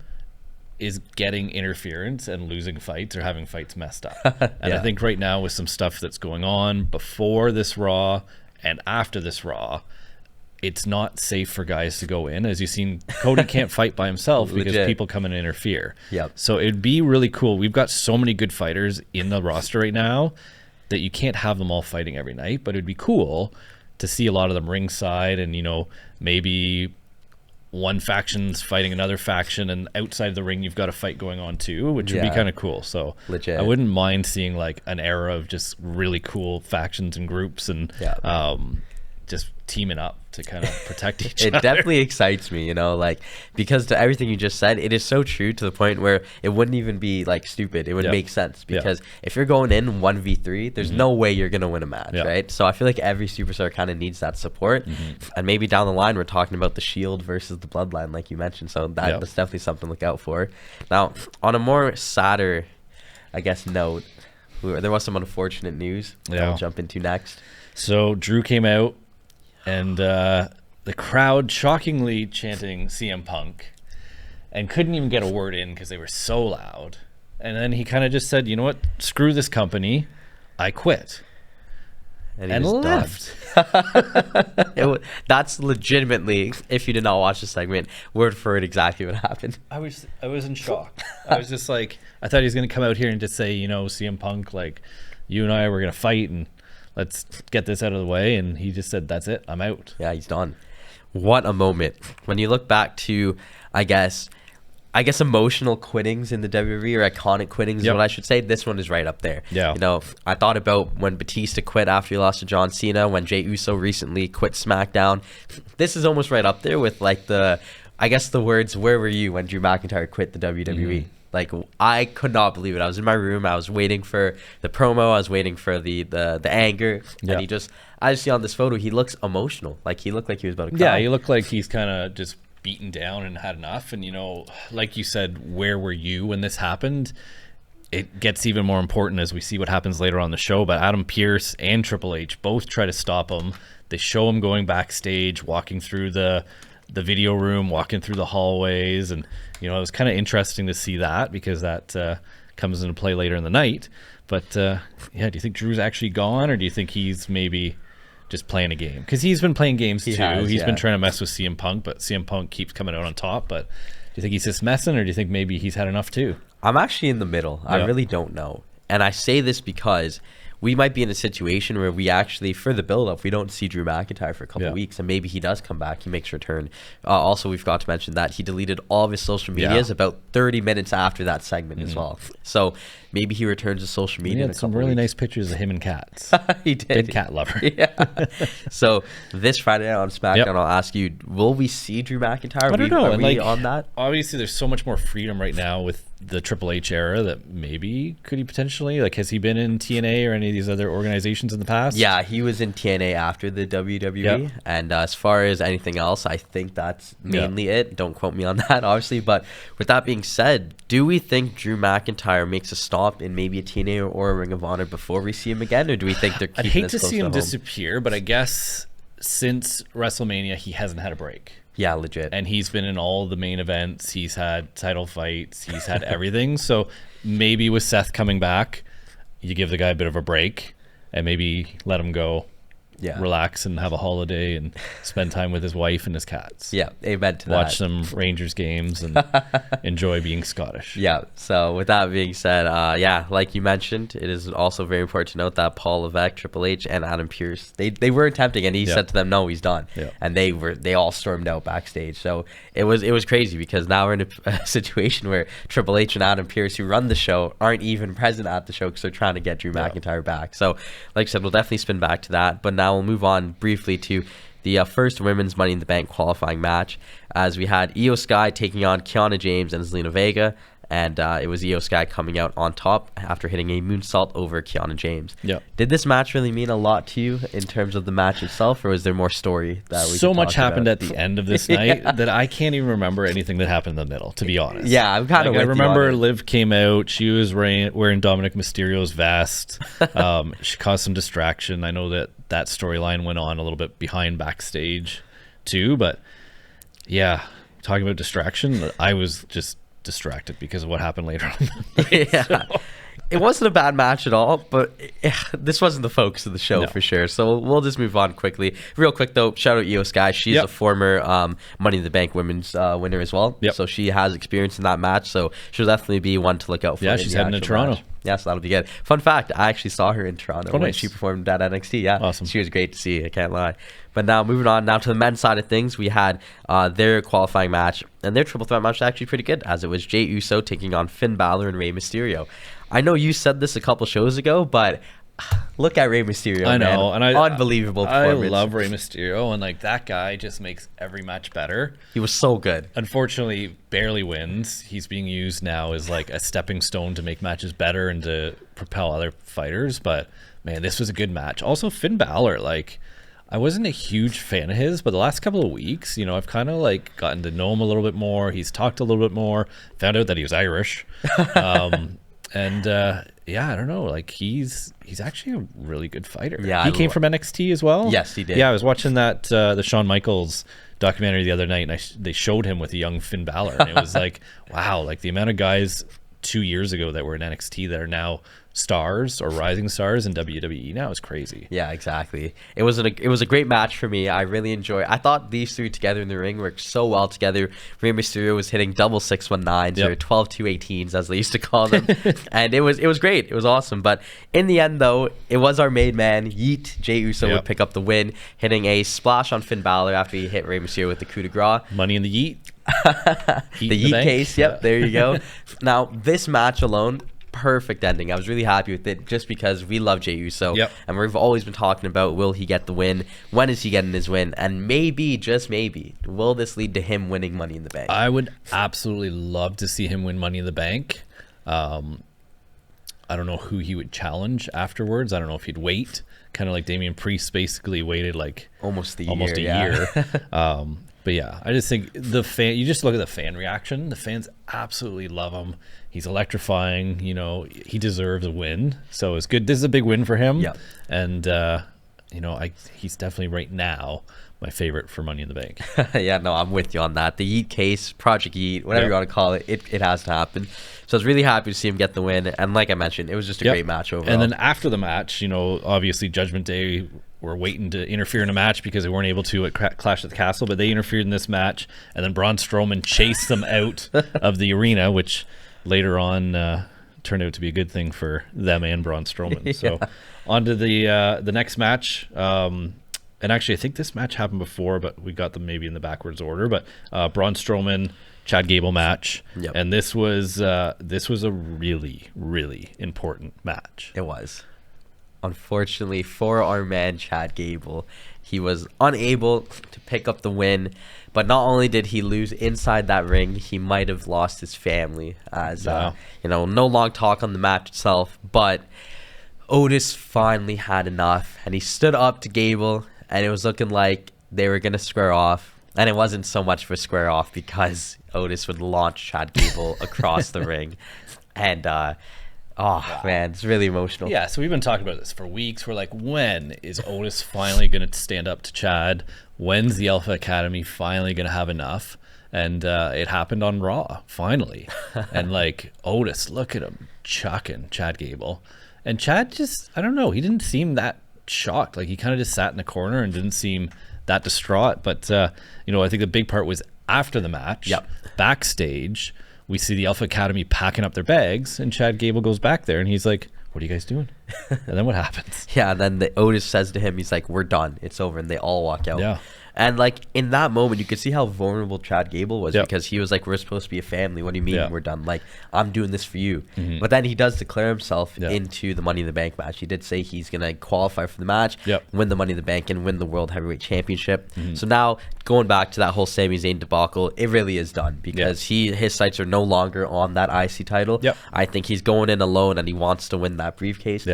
S2: is getting interference and losing fights or having fights messed up. And I think right now with some stuff that's going on before this Raw and after this Raw, it's not safe for guys to go in. As you've seen, Cody can't fight by himself because people come in and interfere. So it'd be really cool. We've got so many good fighters in the roster right now that you can't have them all fighting every night, but it'd be cool to see a lot of them ringside, and, you know, maybe one faction's fighting another faction, and outside the ring you've got a fight going on too, which would be kind of cool. So I wouldn't mind seeing like an era of just really cool factions and groups, and just teaming up to kind of protect each other.
S1: It definitely excites me, you know, like, because to everything you just said, it is so true to the point where it wouldn't even be like stupid. It would make sense, because if you're going in 1v3, there's no way you're going to win a match, right? So I feel like every superstar kind of needs that support. And maybe down the line, we're talking about the Shield versus the Bloodline, like you mentioned. So that's definitely something to look out for. Now, on a more sadder, I guess, note, there was some unfortunate news that I'll jump into next.
S2: So Drew came out, and the crowd shockingly chanting CM Punk, and couldn't even get a word in because they were so loud. And then he kind of just said, you know what, screw this company, I quit. And left.
S1: That's legitimately, if you did not watch the segment, word for it exactly what happened.
S2: I was in shock. I was just like, I thought he was going to come out here and just say, you know, CM Punk, like, you and I were going to fight, and let's get this out of the way. And he just said, that's it, I'm out.
S1: Yeah, he's done. What a moment. When you look back to, I guess emotional quittings in the WWE, or iconic quittings is what I should say, this one is right up there. You know, I thought about when Batista quit after he lost to John Cena, when Jey Uso recently quit SmackDown. This is almost right up there with, like, the words, where were you when Drew McIntyre quit the WWE? Like, I could not believe it. I was in my room. I was waiting for the promo. I was waiting for the anger. And I just see on this photo, he looks emotional. Like, he looked like he was about to cry.
S2: Yeah, he looked like he's kind of just beaten down and had enough. And, you know, like you said, where were you when this happened? It gets even more important as we see what happens later on the show. But Adam Pearce and Triple H both try to stop him. They show him going backstage, walking through the video room, walking through the hallways, and, you know, it was kind of interesting to see that, because that comes into play later in the night. But do you think Drew's actually gone, or do you think he's maybe just playing a game? Because he's been playing games too. He's been trying to mess with CM Punk, but CM Punk keeps coming out on top. But do you think he's just messing, or do you think maybe he's had enough too?
S1: I'm actually in the middle. I really don't know. And I say this because we might be in a situation where we actually, for the build-up, we don't see Drew McIntyre for a couple of weeks, and maybe he does come back, he makes a return. Also, we've got to mention that he deleted all of his social medias about 30 minutes after that segment as well. So maybe he returns to social media.
S2: He
S1: in
S2: had
S1: a
S2: some
S1: couple
S2: really
S1: weeks.
S2: nice pictures of him and cats.
S1: He did.
S2: Big cat lover.
S1: Yeah. So this Friday night on SmackDown,
S2: Yep.
S1: I'll ask you: will we see Drew McIntyre?
S2: I don't know.
S1: Are
S2: And,
S1: we on that?
S2: Obviously, there's so much more freedom right now with the Triple H era that maybe could he potentially, like, has he been in TNA or any of these other organizations in the past?
S1: Yeah, he was in TNA after the WWE.
S2: Yep.
S1: And as far as anything else, I think that's mainly it. Don't quote me on that, obviously. But with that being said, do we think Drew McIntyre makes a stop in maybe a TNA or a Ring of Honor before we see him again? Or do we think they're keeping
S2: I'd hate
S1: this
S2: to
S1: close
S2: see him
S1: home?
S2: disappear, but I guess since WrestleMania, he hasn't had a break.
S1: Yeah, legit.
S2: And he's been in all the main events. He's had title fights. He's had everything. So maybe with Seth coming back, you give the guy a bit of a break and maybe let him go, relax and have a holiday and spend time with his wife and his cats.
S1: Yeah, amen to that.
S2: Watch some Rangers games and enjoy being Scottish.
S1: Yeah, so with that being said, like you mentioned, it is also very important to note that Paul Levesque, Triple H, and Adam Pearce, they were attempting, and he said to them, no, he's done. And they all stormed out backstage. So it was crazy, because now we're in a situation where Triple H and Adam Pearce, who run the show, aren't even present at the show because they're trying to get Drew McIntyre back. So like I said, we'll definitely spin back to that. But now we'll move on briefly to the first women's Money in the Bank qualifying match, as we had Io Sky taking on Kiana James and Zelina Vega, and it was Io Sky coming out on top after hitting a moonsault over Kiana James. Did this match really mean a lot to you in terms of the match itself, or was there more story that we
S2: so
S1: could
S2: much
S1: talk
S2: happened
S1: about?
S2: at the end of this night that I can't even remember anything that happened in the middle, to be honest.
S1: Yeah, I'm kind of
S2: I remember Liv came out. She was wearing Dominic Mysterio's vest. She caused some distraction. I know that storyline went on a little bit behind backstage too, but yeah, talking about distraction, I was just distracted because of what happened later on.
S1: It wasn't a bad match at all, but this wasn't the focus of the show for sure. So we'll just move on quickly. Real quick though, shout out Io Sky. She's a former Money in the Bank women's winner as well. So she has experience in that match. So she'll definitely be one to look out for.
S2: Yeah, she's heading to Toronto.
S1: Match. Yeah, so that'll be good. Fun fact, I actually saw her in Toronto when she performed at NXT. Yeah,
S2: awesome.
S1: She was great to see, I can't lie. But now moving on now to the men's side of things, we had their qualifying match, and their triple threat match was actually pretty good, as it was Jey Uso taking on Finn Balor and Rey Mysterio. I know you said this a couple shows ago, but look at Rey Mysterio.
S2: I know,
S1: man. And unbelievable performance.
S2: I love Rey Mysterio, and like that guy just makes every match better.
S1: He was so good.
S2: Unfortunately, barely wins. He's being used now as like a stepping stone to make matches better and to propel other fighters. But man, this was a good match. Also, Finn Balor, like, I wasn't a huge fan of his, but the last couple of weeks, you know, I've kind of like gotten to know him a little bit more. He's talked a little bit more. Found out that he was Irish. And yeah, I don't know. Like he's actually a really good fighter.
S1: Yeah,
S2: he came from NXT as well.
S1: Yes, he did.
S2: Yeah, I was watching that the Shawn Michaels documentary the other night, and they showed him with a young Finn Balor, and it was like, wow, like the amount of guys 2 years ago that were in NXT that are now stars or rising stars in WWE now is crazy.
S1: Yeah, exactly. It was a great match for me. I really enjoyed. I thought these three together in the ring worked so well together. Rey Mysterio was hitting double 619s or 12-218s as they used to call them, and it was great. It was awesome. But in the end, though, it was our made man Yeet Jey Uso would pick up the win, hitting a splash on Finn Balor after he hit Rey Mysterio with the coup de grace.
S2: Money in the Yeet.
S1: The Yeet case. Yep, there you go. Now this match alone, perfect ending. I was really happy with it just because we love Jey Uso, and we've always been talking about, will he get the win? When is he getting his win? And maybe, just maybe, will this lead to him winning Money in the Bank?
S2: I would absolutely love to see him win Money in the Bank. I don't know who he would challenge afterwards. I don't know if he'd wait, kind of like Damian Priest basically waited like
S1: almost a
S2: year. But yeah, I just think you just look at the fan reaction. The fans absolutely love him. He's electrifying. You know, he deserves a win. So it's good. This is a big win for him. Yeah. And, you know, he's definitely right now my favorite for Money in the Bank.
S1: Yeah, no, I'm with you on that. The Yeet case, Project Yeet, whatever you want to call it, it has to happen. So I was really happy to see him get the win. And like I mentioned, it was just a great match overall.
S2: And then after the match, you know, obviously Judgment Day were waiting to interfere in a match because they weren't able to at Clash at the Castle, but they interfered in this match. And then Braun Strowman chased them out of the arena, which later on turned out to be a good thing for them and Braun Strowman. So on to the next match. And actually, I think this match happened before, but we got them maybe in the backwards order. But Braun Strowman Chad Gable match.
S1: Yep.
S2: And this was a really, really important match.
S1: It was. Unfortunately for our man Chad Gable, he was unable to pick up the win. But not only did he lose inside that ring, he might have lost his family. As no long talk on the match itself. But Otis finally had enough, and he stood up to Gable, and it was looking like they were gonna square off. And it wasn't so much for square off because Otis would launch Chad Gable across the ring, and man, it's really emotional.
S2: Yeah, so we've been talking about this for weeks. We're like, when is Otis finally going to stand up to Chad? When's the Alpha Academy finally going to have enough? And it happened on Raw, finally. And like, Otis, look at him chucking Chad Gable. And Chad just, I don't know, he didn't seem that shocked. Like, he kind of just sat in the corner and didn't seem that distraught. But, I think the big part was after the match, backstage, we see the Alpha Academy packing up their bags, and Chad Gable goes back there, and he's like, what are you guys doing? And then what happens?
S1: Yeah, and then Otis says to him, he's like, we're done. It's over. And they all walk out.
S2: Yeah.
S1: And like in that moment, you could see how vulnerable Chad Gable was because he was like, we're supposed to be a family. What do you mean we're done? Like, I'm doing this for you. But then he does declare himself into the Money in the Bank match. He did say he's going to qualify for the match, win the Money in the Bank, and win the World Heavyweight Championship. So now going back to that whole Sami Zayn debacle, it really is done because his sights are no longer on that IC title. I think he's going in alone and he wants to win that briefcase.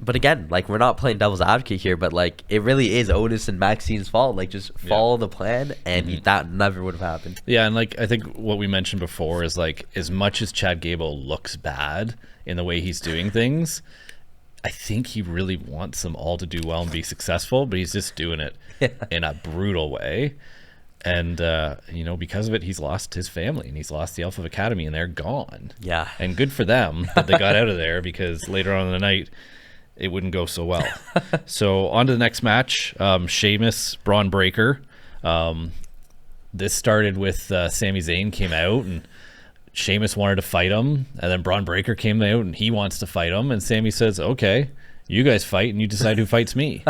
S1: But again, like, we're not playing devil's advocate here, but like, it really is Otis and Maxine's fault. Like, just follow the plan, and that never would have happened.
S2: Yeah, and like, I think what we mentioned before is like, as much as Chad Gable looks bad in the way he's doing things, I think he really wants them all to do well and be successful, but he's just doing it in a brutal way. And, because of it, he's lost his family and he's lost the Alpha Academy, and they're gone. Yeah. And good for them that they got out of there, because later on in the night, it wouldn't go so well. So on to the next match, Sheamus, Braun Breaker. This started with Sami Zayn came out, and Sheamus wanted to fight him, and then Braun Breaker came out and he wants to fight him, and Sami says, okay, you guys fight and you decide who fights me.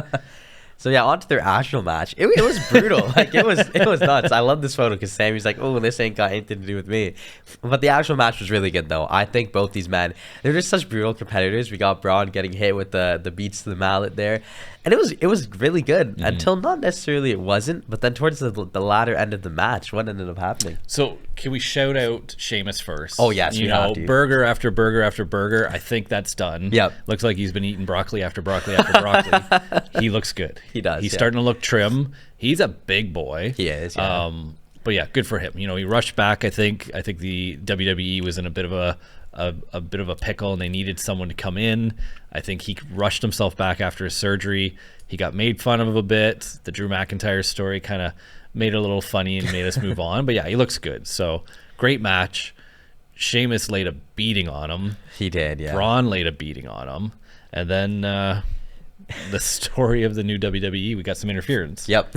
S1: So yeah, on to their actual match. It was brutal. Like, it was nuts. I love this photo because Sammy's like, oh, this ain't got anything to do with me. But the actual match was really good, though. I think both these men, they're just such brutal competitors. We got Braun getting hit with the beats to the mallet there. And it was really good until not necessarily it wasn't. But then towards the latter end of the match, what ended up happening?
S2: So can we shout out Sheamus first?
S1: Oh, yes.
S2: Burger after burger after burger. I think that's done.
S1: Yep.
S2: Looks like he's been eating broccoli after broccoli after broccoli. He looks good.
S1: He does.
S2: He's starting to look trim. He's a big boy.
S1: He is. Yeah.
S2: But yeah, good for him. He rushed back. I think the WWE was in a bit of a pickle, and they needed someone to come in. I think he rushed himself back after his surgery. He got made fun of a bit. The Drew McIntyre story kind of made it a little funny and made us move on. But yeah, he looks good. So great match. Sheamus laid a beating on him.
S1: He did, yeah.
S2: Braun laid a beating on him. And then the story of the new WWE, we got some interference.
S1: Yep.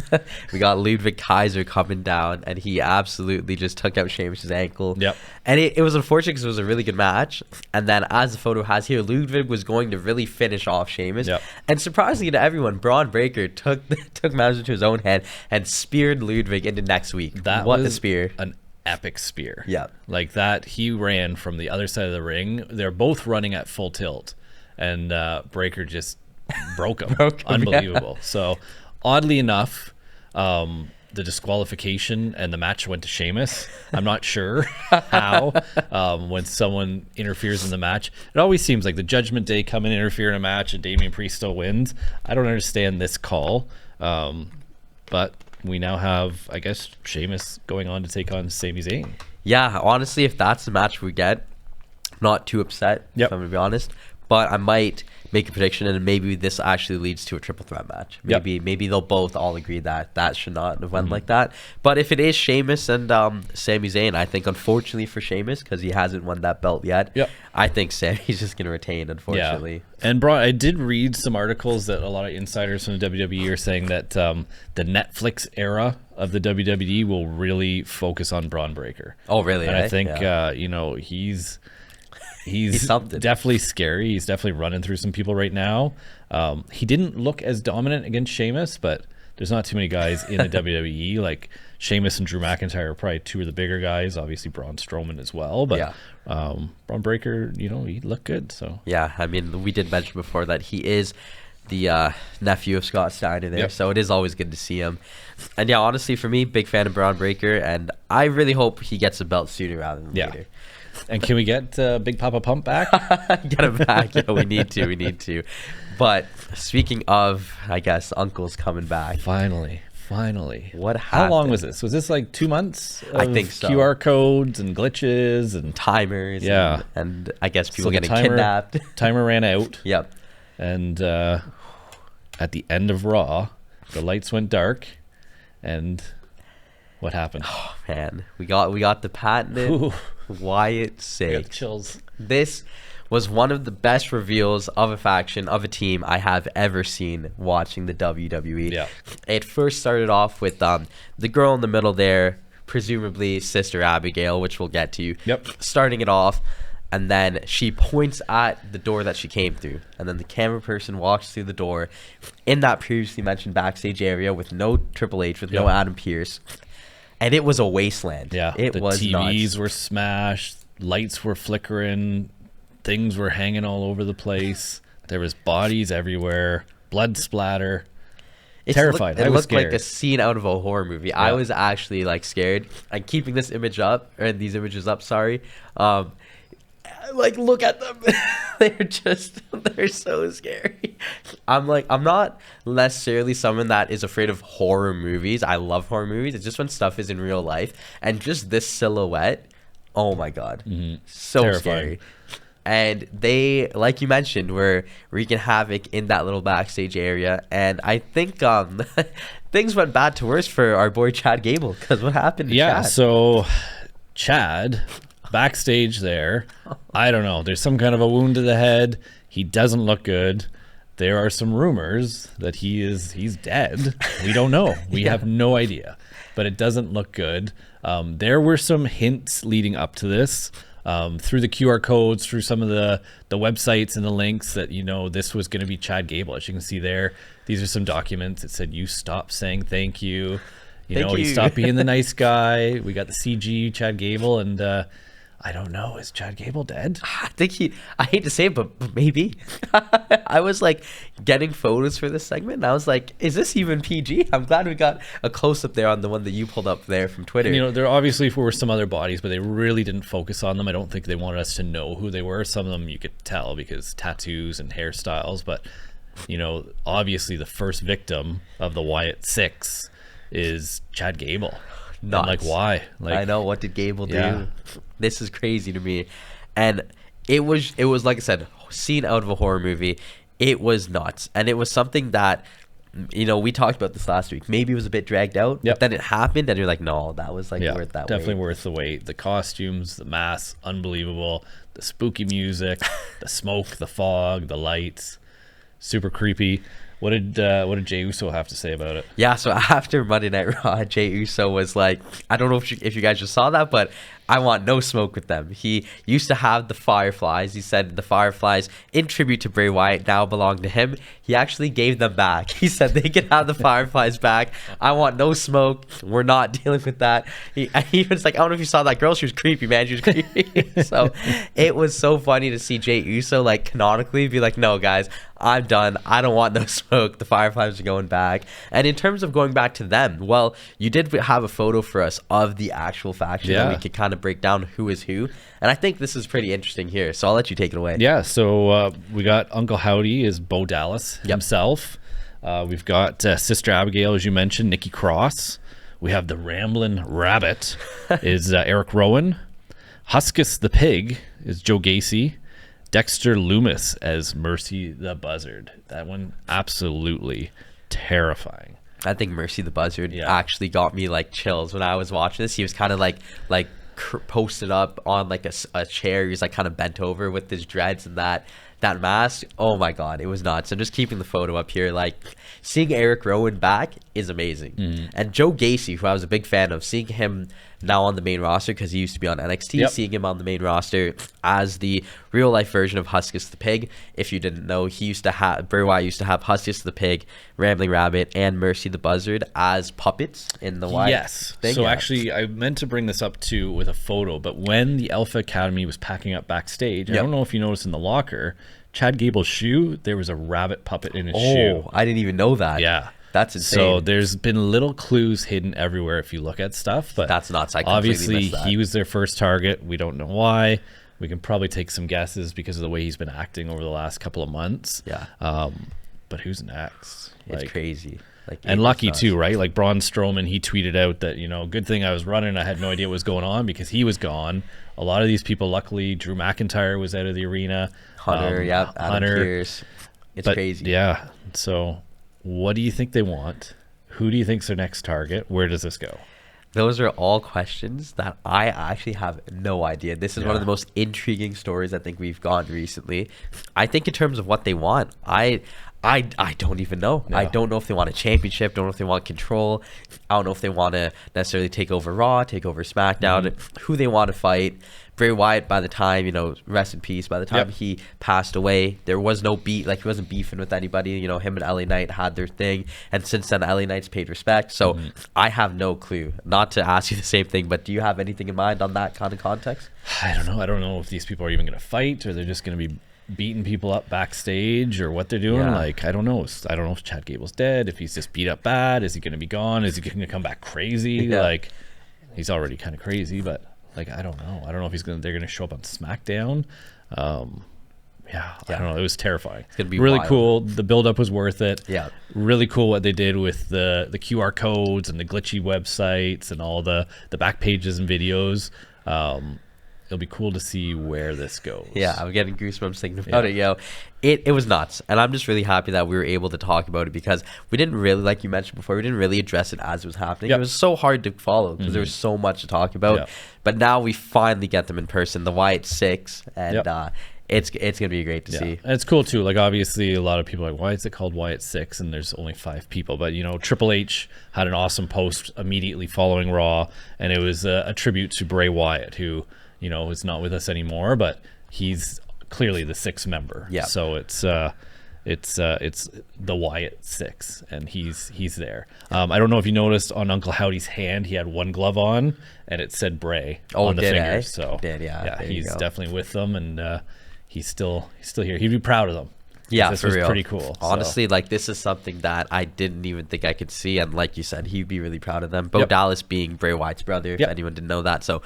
S1: We got Ludwig Kaiser coming down, and he absolutely just took out Sheamus' ankle.
S2: Yep.
S1: And it was unfortunate because it was a really good match. And then, as the photo has here, Ludwig was going to really finish off Sheamus.
S2: Yep.
S1: And surprisingly to everyone, Braun Breaker took matters into his own hand and speared Ludwig into next week. What a spear.
S2: An epic spear.
S1: Yeah.
S2: Like that, he ran from the other side of the ring. They're both running at full tilt. And Breaker just broke him. Unbelievable. Yeah. So oddly enough, the disqualification and the match went to Sheamus. I'm not sure how when someone interferes in the match. It always seems like the Judgment Day come and interfere in a match and Damian Priest still wins. I don't understand this call. But we now have, I guess, Sheamus going on to take on Sami Zayn.
S1: Yeah, honestly, if that's the match we get, I'm not too upset, if I'm going to be honest. But I might make a prediction, and maybe this actually leads to a triple threat match. Maybe they'll both all agree that should not have went like that. But if it is Sheamus and Sami Zayn, I think unfortunately for Sheamus, because he hasn't won that belt yet, I think Sami's just going to retain, unfortunately.
S2: Yeah. And Braun, I did read some articles that a lot of insiders from the WWE are saying that the Netflix era of the WWE will really focus on Braun Breaker.
S1: Oh, really?
S2: And I think He's definitely scary. He's definitely running through some people right now. He didn't look as dominant against Sheamus, but there's not too many guys in the WWE. Like Sheamus and Drew McIntyre are probably two of the bigger guys. Obviously Braun Strowman as well, but Braun Breaker, you know, he looked good. So
S1: yeah, I mean, we did mention before that he is the nephew of Scott Steiner there, so it is always good to see him. And yeah, honestly, for me, big fan of Braun Breaker, and I really hope he gets a belt sooner rather than later.
S2: And can we get Big Papa Pump back?
S1: Get him back. Yeah, we need to. But speaking of, I guess, uncles coming back.
S2: Finally.
S1: What happened?
S2: How long was this? Was this like 2 months?
S1: I think so.
S2: QR codes and glitches and
S1: timers.
S2: Yeah.
S1: And I guess people getting kidnapped.
S2: Timer ran out.
S1: Yep.
S2: And at the end of Raw, the lights went dark. And what happened?
S1: Oh, man. We got the patented Wyatt six.
S2: Chills.
S1: This was one of the best reveals of a faction, of a team I have ever seen watching the WWE.
S2: Yeah.
S1: It first started off with the girl in the middle there, presumably Sister Abigail, which we'll get to.
S2: Yep.
S1: Starting it off, and then she points at the door that she came through, and then the camera person walks through the door in that previously mentioned backstage area with no Triple H, with no Adam Pearce. And it was a wasteland.
S2: Yeah,
S1: it was
S2: TVs
S1: nuts.
S2: were smashed, lights were flickering, things were hanging all over the place. There was bodies everywhere, blood splatter. Terrified.
S1: It
S2: I was
S1: looked
S2: scared.
S1: like a scene out of a horror movie. I was actually like scared. And keeping this image up, or these images up, sorry. Like, look at them. they're so scary. I'm not necessarily someone that is afraid of horror movies. I love horror movies. It's just when stuff is in real life. And just this silhouette, oh my God. So
S2: Terrifying.
S1: Scary. And they, like you mentioned, were wreaking havoc in that little backstage area. And I think things went bad to worse for our boy Chad Gable. Because what happened to Chad?
S2: So Chad, backstage there, I don't know. There's some kind of a wound to the head. He doesn't look good. There are some rumors that he's dead. We don't know. We have no idea. But it doesn't look good. There were some hints leading up to this. Through the QR codes, through some of the websites and the links that, you know, this was going to be Chad Gable. As you can see there, these are some documents. It said, you stop saying thank you. He stopped being the nice guy. We got the CG Chad Gable, and I don't know. Is Chad Gable dead?
S1: I think I hate to say it, but maybe. I was like getting photos for this segment, and I was like, is this even PG? I'm glad we got a close-up there on the one that you pulled up there from Twitter.
S2: And, you know, there obviously were some other bodies, but they really didn't focus on them. I don't think they wanted us to know who they were. Some of them you could tell because tattoos and hairstyles, but, you know, obviously the first victim of the Wyatt Six is Chad Gable.
S1: Nuts.
S2: Like, why? Like,
S1: I know, what did Gable do? This is crazy to me. And it was like I said, scene out of a horror movie. It was nuts. And it was something that, you know, we talked about this last week. Maybe it was a bit dragged out, but then it happened and you're like, no, that was like worth that
S2: definitely
S1: wait.
S2: Worth the wait. The costumes, the masks, unbelievable. The spooky music, the smoke, the fog, the lights, super creepy. What did Jey Uso have to say about it?
S1: Yeah, so after Monday Night Raw, Jey Uso was like, I don't know if you guys just saw that, but I want no smoke with them. He used to have the Fireflies. He said the Fireflies, in tribute to Bray Wyatt, now belong to him. He actually gave them back. He said they can have the Fireflies back. I want no smoke. We're not dealing with that. He was like, I don't know if you saw that girl. She was creepy, man. She was creepy. So it was so funny to see Jey Uso, like, canonically be like, no, guys, I'm done. I don't want no smoke. The Fireflies are going back. And in terms of going back to them, well, you did have a photo for us of the actual faction that we could kind of break down who is who. And I think this is pretty interesting here. So I'll let you take it away.
S2: Yeah, so we got Uncle Howdy is Bo Dallas himself. We've got Sister Abigail, as you mentioned, Nikki Cross. We have the Ramblin' Rabbit is Eric Rowan. Huskus the Pig is Joe Gacy. Dexter Loomis as Mercy the Buzzard. That one, absolutely terrifying.
S1: I think Mercy the Buzzard actually got me like chills when I was watching this. He was kind of like posted up on like a chair. He was like kind of bent over with his dreads, and that that mask, oh my god, it was nuts. I'm just keeping the photo up here. Like, seeing Eric Rowan back is amazing. And Joe Gacy, who I was a big fan of, seeing him now on the main roster, because he used to be on NXT, seeing him on the main roster as the real life version of Huskus the Pig. If you didn't know, Bray Wyatt used to have Huskus the Pig, Rambling Rabbit, and Mercy the Buzzard as puppets in the Wyatt thing.
S2: So actually, I meant to bring this up too with a photo, but when the Alpha Academy was packing up backstage, I don't know if you noticed in the locker, Chad Gable's shoe, there was a rabbit puppet in his shoe.
S1: Oh, I didn't even know that.
S2: Yeah.
S1: That's insane.
S2: So there's been little clues hidden everywhere if you look at stuff, but
S1: that's nuts.
S2: Obviously he was their first target. We don't know why. We can probably take some guesses because of the way he's been acting over the last couple of months.
S1: Yeah.
S2: But who's next?
S1: It's crazy. Like,
S2: and lucky too, right? Like Braun Strowman, he tweeted out that, good thing I was running. I had no idea what was going on because he was gone. A lot of these people, luckily, Drew McIntyre was out of the arena.
S1: Hunter, Adam Pearce. It's crazy.
S2: Yeah. So what do you think they want? Who do you think's their next target? Where does this go?
S1: Those are all questions that I actually have no idea. This is one of the most intriguing stories I think we've gotten recently. I think in terms of what they want, I don't even know. I don't know if they want a championship. Don't know if they want control. I don't know if they want to necessarily take over Raw, take over SmackDown, who they want to fight. Bray Wyatt, by the time, rest in peace, by the time he passed away, there was no beat. Like, he wasn't beefing with anybody. Him and LA Knight had their thing. And since then, LA Knight's paid respect. So I have no clue. Not to ask you the same thing, but do you have anything in mind on that kind of context?
S2: I don't know. I don't know if these people are even going to fight or they're just going to be beating people up backstage or what they're doing. Like, I don't know. I don't know if Chad Gable's dead, if he's just beat up bad. Is he going to be gone? Is he going to come back crazy? Like, he's already kind of crazy, but like, I don't know. I don't know if they're going to show up on SmackDown. I don't know. It was terrifying. It's going to be really cool. The build-up was worth it.
S1: Yeah.
S2: Really cool what they did with the QR codes and the glitchy websites and all the back pages and videos. It'll be cool to see where this goes.
S1: Yeah, I'm getting goosebumps thinking about it, It was nuts. And I'm just really happy that we were able to talk about it because we didn't really, like you mentioned before, we didn't really address it as it was happening. It was so hard to follow because there was so much to talk about. But now we finally get them in person, the Wyatt Six, and it's going to be great to see.
S2: And it's cool too. Like, obviously a lot of people are like, why is it called Wyatt Six and there's only 5 people? But Triple H had an awesome post immediately following Raw, and it was a tribute to Bray Wyatt, who is not with us anymore, but he's clearly the 6th member. Yeah. So it's the Wyatt Six, and he's there. I don't know if you noticed on Uncle Howdy's hand, he had one glove on, and it said Bray on the fingers. So he's definitely with them, and he's still here. He'd be proud of them.
S1: Yeah,
S2: this
S1: for
S2: was
S1: real.
S2: Pretty cool.
S1: Honestly, like, this is something that I didn't even think I could see, and like you said, he'd be really proud of them. Bo Dallas being Bray Wyatt's brother, if anyone didn't know that. So,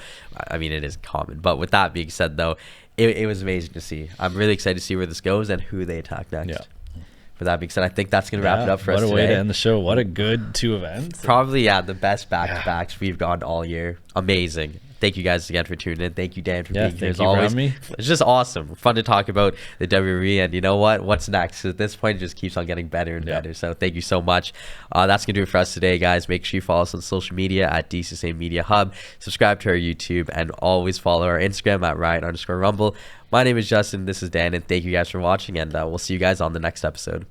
S1: I mean, it is common. But with that being said, though, it was amazing to see. I'm really excited to see where this goes and who they attack next. Yeah. For that being said, I think that's going to wrap it up for us today.
S2: What a way to end the show. What a good 2 events.
S1: Probably, the best back-to-backs we've gone all year. Amazing. Thank you guys again for tuning in. Thank you, Dan, for being here as always. Me. It's just awesome. Fun to talk about the WWE, and you know what? What's next? At this point, it just keeps on getting better and better. So thank you so much. That's going to do it for us today, guys. Make sure you follow us on social media at DCSA Media Hub. Subscribe to our YouTube, and always follow our Instagram at Riot_Rumble. My name is Justin. This is Dan, and thank you guys for watching, and we'll see you guys on the next episode.